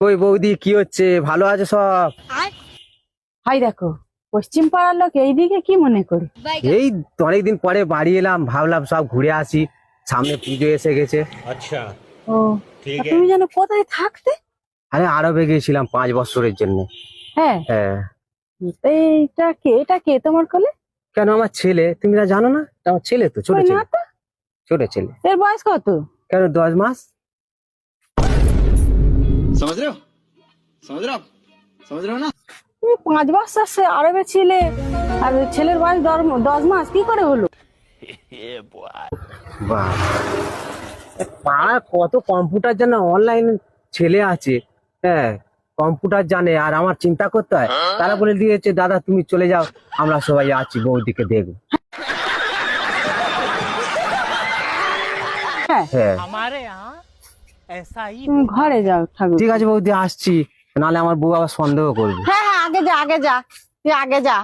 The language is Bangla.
ওই বৌদি কি হচ্ছে, ভালো আছে সব? হাই দেখো, পশ্চিম পাড়ার লোক এইদিকে কি মনে করে? এই অনেকদিন পরে বাড়ি এলাম, ভাবলাম সব ঘুরে আসি, সামনে পুজো এসে গেছে। अच्छा ও, ठीक তা है। তুমি যেন কোথায় থাকতে? আরে আরবে গিয়েছিলাম 5 বছরের জন্য। হ্যাঁ, হ্যাঁ। এটা কে তোমার কোলে? কেন, আমার ছেলে, তুমি না জানো না? এটা আমার ছেলে, তো ছোট কই না ছেলে। তো। ছোট ছেলে। এর বয়স কত? কেন, 10 মাস। समझ रहे हो समझ रहे हो आप समझ रहे हो ना। তুমি 5 বছর সে আরবে ছিলে, আর ছেলের বয়স 10 মাস, কি করে হলো? বাহ, পাড়ার কত কম্পিউটার জানা অনলাইন ছেলে আছে। হ্যাঁ, কম্পিউটার জানে, আর আমার চিন্তা করতে হয়। তারা বলে দিয়েছে, দাদা তুমি চলে যাও, আমরা সবাই আছি, বৌদিকে দেখবো। হ্যাঁ, হ্যাঁ, हमारे यहाँ ऐसा ही তুমি ঘরে যাও ঠাকুর। ঠিক আছে বৌদি, আসছি, নাহলে আমার বউ আবার সন্দেহ করবে। হ্যাঁ হ্যাঁ, আগে যা, তুই আগে যা।